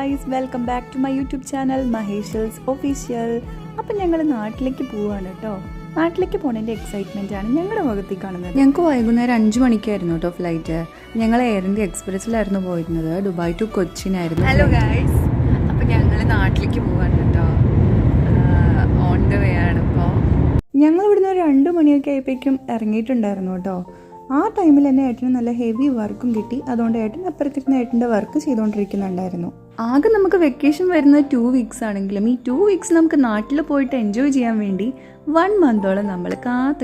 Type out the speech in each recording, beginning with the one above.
Guys, welcome back to my YouTube channel Maheshals official. അപ്പം ഞങ്ങൾ നാട്ടിലേക്ക് പോവുകയാണ് കേട്ടോ. നാട്ടിലേക്ക് പോകുന്നതിൻ്റെ എക്സൈറ്റ്മെൻ്റ് ആണ് ഞങ്ങളുടെ മുഖത്തിൽ കാണുന്നത്. ഞങ്ങൾക്ക് വൈകുന്നേരം 5 മണിക്കായിരുന്നു കേട്ടോ ഫ്ലൈറ്റ്. ഞങ്ങൾ എയർ ഇന്ത്യ എക്സ്പ്രസ്സിലായിരുന്നു പോയിരുന്നത്. ദുബായ് ടു കൊച്ചിനായിരുന്നു. ഹലോ ഗായ്സ്, അപ്പം ഞങ്ങൾ നാട്ടിലേക്ക് പോവാണ് കേട്ടോ. ഓൺ ദ വേ ആണ് ഇപ്പോൾ. ഞങ്ങൾ ഇവിടുന്ന് ഒരു 2 മണിയൊക്കെ ആയപ്പോഴേക്കും ഇറങ്ങിയിട്ടുണ്ടായിരുന്നു കേട്ടോ. ആ ടൈമിൽ തന്നെ ഏട്ടന് നല്ല ഹെവി വർക്കും കിട്ടി. അതുകൊണ്ട് ഏട്ടൻ അപ്പുറത്തിരുന്ന് ഏട്ടൻ്റെ വർക്ക് ചെയ്തുകൊണ്ടിരിക്കുന്നുണ്ടായിരുന്നു. ആകെ നമുക്ക് വെക്കേഷൻ വരുന്നത് 2 വീക്സ് ആണെങ്കിലും ഈ 2 വീക്സ് നമുക്ക് നാട്ടിൽ പോയിട്ട് എൻജോയ് ചെയ്യാൻ വേണ്ടി 1 മന്തോളം നമ്മൾ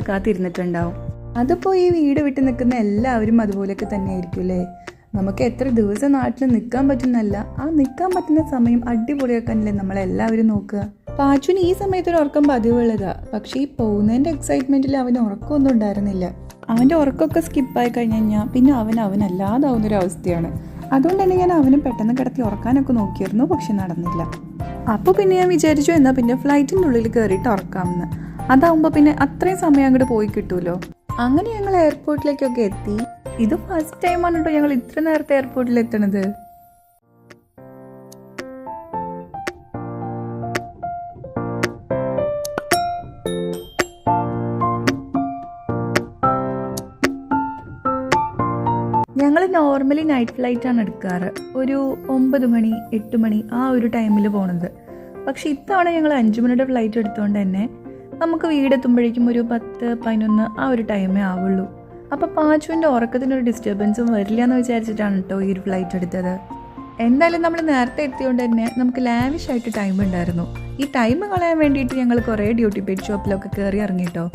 കാത്തിരുന്നിട്ടുണ്ടാവും. അതിപ്പോൾ ഈ വീട് വിട്ട് നിൽക്കുന്ന എല്ലാവരും അതുപോലെയൊക്കെ തന്നെ ആയിരിക്കും അല്ലേ. നമുക്ക് എത്ര ദിവസം നാട്ടിൽ നിൽക്കാൻ പറ്റുന്നല്ല, ആ നിൽക്കാൻ പറ്റുന്ന സമയം അടിപൊളിയാക്കാനല്ലേ നമ്മളെല്ലാവരും നോക്കുക. പാച്ചുവിന് ഈ സമയത്തൊരു ഉറക്കം പതിവുള്ളതാ. പക്ഷേ ഈ പോകുന്നതിൻ്റെ എക്സൈറ്റ്മെൻറ്റിൽ അവന് ഉറക്കമൊന്നും ഉണ്ടായിരുന്നില്ല. അവൻ്റെ ഉറക്കമൊക്കെ സ്കിപ്പായി കഴിഞ്ഞ് കഴിഞ്ഞാൽ പിന്നെ അവനല്ലാതാവുന്നൊരവസ്ഥയാണ്. അതുകൊണ്ട് തന്നെ ഞാൻ അവനെ പെട്ടെന്ന് കിടത്തി ഉറക്കാനൊക്കെ നോക്കിയിരുന്നു, പക്ഷെ നടന്നില്ല. അപ്പോൾ പിന്നെ ഞാൻ വിചാരിച്ചു എന്നാൽ പിന്നെ ഫ്ലൈറ്റിൻ്റെ ഉള്ളിൽ കയറിയിട്ട് ഉറക്കാമെന്ന്. അതാവുമ്പോൾ പിന്നെ അത്രയും സമയം അങ്ങോട്ട് പോയി കിട്ടുമല്ലോ. അങ്ങനെ ഞങ്ങൾ എയർപോർട്ടിലേക്കൊക്കെ എത്തി. ഇത് ഫസ്റ്റ് ടൈമാണ് കേട്ടോ ഞങ്ങൾ ഇത്ര നേരത്തെ എയർപോർട്ടിൽ എത്തണത്. ഞങ്ങൾ നോർമലി നൈറ്റ് ഫ്ലൈറ്റാണ് എടുക്കാറ്. ഒരു 9 മണി 8 മണി ആ ഒരു ടൈമിൽ പോണത്. പക്ഷെ ഇത്തവണ ഞങ്ങൾ 5 മണിയുടെ ഫ്ലൈറ്റ് എടുത്തുകൊണ്ട് തന്നെ നമുക്ക് വീടെത്തുമ്പോഴേക്കും ഒരു 10-11 ആ ഒരു ടൈമേ ആവുള്ളൂ. അപ്പോൾ പാച്ചുവിൻ്റെ ഉറക്കത്തിനൊരു ഡിസ്റ്റർബൻസും വരില്ല എന്ന് വിചാരിച്ചിട്ടാണ് കേട്ടോ ഈ ഒരു ഫ്ലൈറ്റ് എടുത്തത്. എന്തായാലും നമ്മൾ നേരത്തെ എത്തിയോണ്ട് തന്നെ നമുക്ക് ലാവിഷായിട്ട് ടൈം ഉണ്ടായിരുന്നു. ഈ ടൈം കളയാൻ വേണ്ടിയിട്ട് ഞങ്ങൾ കുറേ ഡ്യൂട്ടി പെയ്ഡ് ഷോപ്പിലൊക്കെ കയറി ഇറങ്ങിട്ടോ.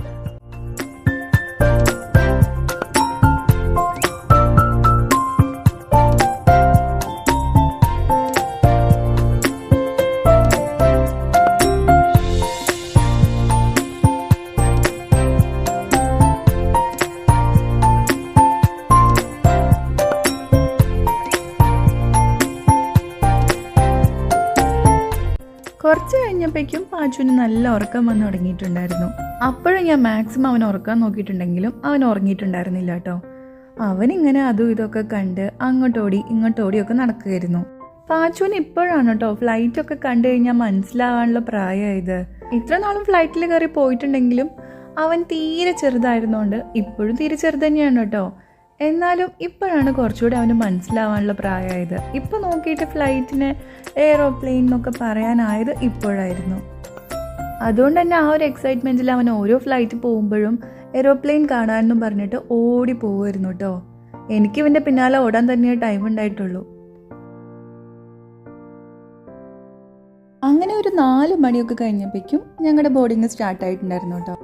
കുറച്ച് കഴിഞ്ഞപ്പോഴേക്കും പാച്ചുവിന് നല്ല ഉറക്കം വന്ന് തുടങ്ങിയിട്ടുണ്ടായിരുന്നു. അപ്പോഴും ഞാൻ മാക്സിമം അവൻ ഉറക്കാൻ നോക്കിയിട്ടുണ്ടെങ്കിലും അവൻ ഉറങ്ങിയിട്ടുണ്ടായിരുന്നില്ല കേട്ടോ. അവനിങ്ങനെ അതും ഇതൊക്കെ കണ്ട് അങ്ങോട്ടോടി ഇങ്ങോട്ടോടിയൊക്കെ നടക്കുകയായിരുന്നു. പാച്ചുവിന് ഇപ്പോഴാണ് കേട്ടോ ഫ്ലൈറ്റൊക്കെ കണ്ടു കഴിഞ്ഞാൽ മനസ്സിലാവാനുള്ള പ്രായമായത്. ഇത്ര നാളും ഫ്ലൈറ്റിൽ കയറി പോയിട്ടുണ്ടെങ്കിലും അവൻ തീരെ ചെറുതായിരുന്നോണ്ട് ഇപ്പോഴും തീരെ ചെറുത് തന്നെയാണ് കേട്ടോ. എന്നാലും ഇപ്പോഴാണ് കുറച്ചുകൂടി അവന് മനസ്സിലാവാനുള്ള പ്രായമായത്. ഇപ്പോൾ നോക്കിയിട്ട് ഫ്ലൈറ്റിന് എയ്റോപ്ലെയിൻ എന്നൊക്കെ പറയാനായത് ഇപ്പോഴായിരുന്നു. അതുകൊണ്ട് തന്നെ ആ ഒരു എക്സൈറ്റ്മെൻറ്റിൽ അവൻ ഓരോ ഫ്ലൈറ്റ് പോകുമ്പോഴും എയ്റോപ്ലെയിൻ കാണാമെന്നും പറഞ്ഞിട്ട് ഓടി പോകുമായിരുന്നു കേട്ടോ. എനിക്ക് ഇവൻ്റെ പിന്നാലെ ഓടാൻ തന്നെ ടൈം ഉണ്ടായിട്ടുള്ളൂ. അങ്ങനെ ഒരു 4 മണിയൊക്കെ കഴിഞ്ഞപ്പോഴേക്കും ഞങ്ങളുടെ ബോർഡിങ് സ്റ്റാർട്ടായിട്ടുണ്ടായിരുന്നു കേട്ടോ.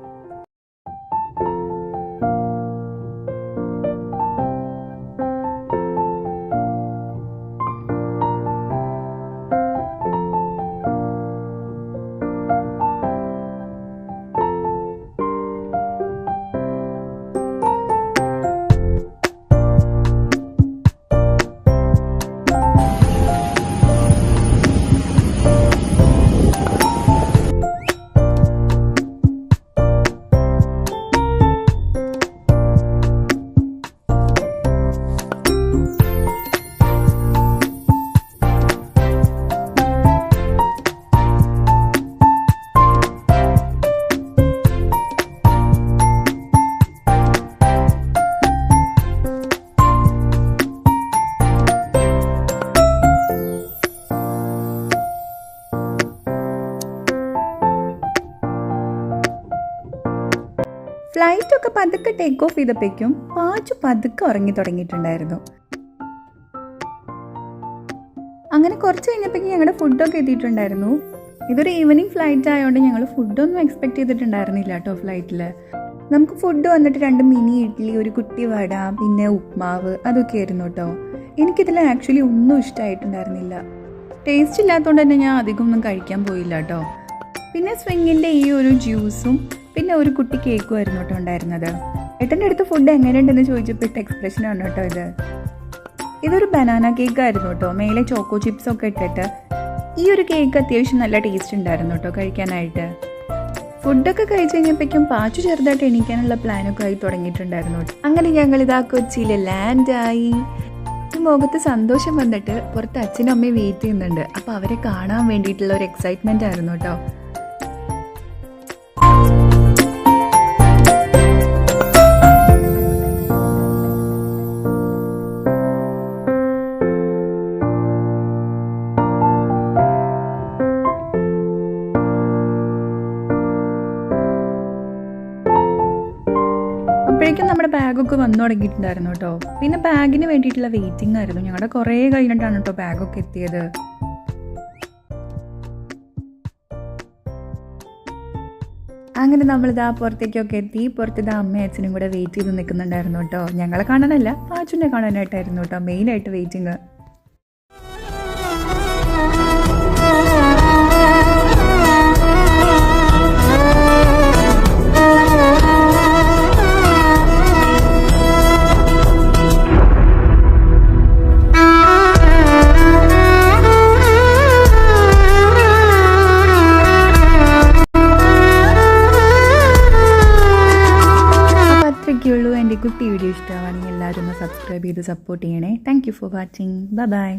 ഫ്ലൈറ്റൊക്കെ പതുക്കെ ടേക്ക് ഓഫ് ചെയ്തപ്പോഴേക്കും പാച്ചു പതുക്കെ ഉറങ്ങി തുടങ്ങിയിട്ടുണ്ടായിരുന്നു. അങ്ങനെ കുറച്ച് കഴിഞ്ഞപ്പോഴേക്കും ഞങ്ങളുടെ ഫുഡൊക്കെ എത്തിയിട്ടുണ്ടായിരുന്നു. ഇതൊരു ഈവനിങ് ഫ്ലൈറ്റ് ആയതുകൊണ്ട് ഞങ്ങൾ ഫുഡൊന്നും എക്സ്പെക്ട് ചെയ്തിട്ടുണ്ടായിരുന്നില്ല കേട്ടോ ഫ്ലൈറ്റിൽ. നമുക്ക് ഫുഡ് വന്നിട്ട് 2 മിനി ഇഡ്ഡലി, ഒരു കുട്ടി വട, പിന്നെ ഉപ്മാവ്, അതൊക്കെ ആയിരുന്നു കേട്ടോ. എനിക്കിതിൽ ആക്ച്വലി ഒന്നും ഇഷ്ടമായിട്ടുണ്ടായിരുന്നില്ല. ടേസ്റ്റ് ഇല്ലാത്തതുകൊണ്ട് തന്നെ ഞാൻ അധികം ഒന്നും കഴിക്കാൻ പോയില്ല കേട്ടോ. പിന്നെ സ്വിങ്ങിൻ്റെ ഈ ഒരു ജ്യൂസും പിന്നെ ഒരു കുട്ടി കേക്കും ആയിരുന്നു കേട്ടോ ഉണ്ടായിരുന്നത്. ഏട്ടൻ്റെ അടുത്ത് ഫുഡ് എങ്ങനെയുണ്ടെന്ന് ചോദിച്ചപ്പോൾ ഇട്ട എക്സ്പ്രഷനാണ് കേട്ടോ ഇതൊരു ബനാന കേക്കായിരുന്നു കേട്ടോ. മേലെ ചോക്കോ ചിപ്സ് ഒക്കെ ഇട്ടിട്ട് ഈ ഒരു കേക്ക് അത്യാവശ്യം നല്ല ടേസ്റ്റ് ഉണ്ടായിരുന്നു കേട്ടോ കഴിക്കാനായിട്ട്. ഫുഡൊക്കെ കഴിച്ച് കഴിഞ്ഞപ്പോഴേക്കും പാച്ചു ചെറുതായിട്ട് എണീക്കാനുള്ള പ്ലാനൊക്കെ ആയി തുടങ്ങിയിട്ടുണ്ടായിരുന്നു. അങ്ങനെ ഞങ്ങളിതാ കൊച്ചിയിൽ ലാൻഡായി. ഈ മുഖത്ത് സന്തോഷം വന്നിട്ട് പുറത്ത് അച്ഛനും അമ്മയും വെയിറ്റ് ചെയ്യുന്നുണ്ട്. അപ്പോൾ അവരെ കാണാൻ വേണ്ടിയിട്ടുള്ള ഒരു എക്സൈറ്റ്മെൻ്റ് ആയിരുന്നു കേട്ടോ. അപ്പോഴേക്കും നമ്മുടെ ബാഗൊക്കെ വന്നു തുടങ്ങിയിട്ടുണ്ടായിരുന്നു കേട്ടോ. പിന്നെ ബാഗിന് വേണ്ടിയിട്ടുള്ള വെയിറ്റിംഗ് ആയിരുന്നു. ഞങ്ങളുടെ കുറേ കഴിഞ്ഞിട്ടാണ് കേട്ടോ ബാഗൊക്കെ എത്തിയത്. അങ്ങനെ നമ്മളിതാ പുറത്തേക്കൊക്കെ എത്തി. പുറത്തിതാ അമ്മയും അച്ഛനും കൂടെ വെയിറ്റ് ചെയ്ത് നിൽക്കുന്നുണ്ടായിരുന്നു കേട്ടോ. ഞങ്ങളെ കാണാനല്ല, പാച്ചുവിനെ കാണാനായിട്ടായിരുന്നു കേട്ടോ മെയിനായിട്ട് വെയിറ്റിംഗ്. എൻ്റെ കുട്ടി വീഡിയോ ഇഷ്ടമാണെങ്കിൽ എല്ലാവരും ഒന്ന് സബ്സ്ക്രൈബ് ചെയ്ത് സപ്പോർട്ട് ചെയ്യണേ. Thank you for watching. Bye bye.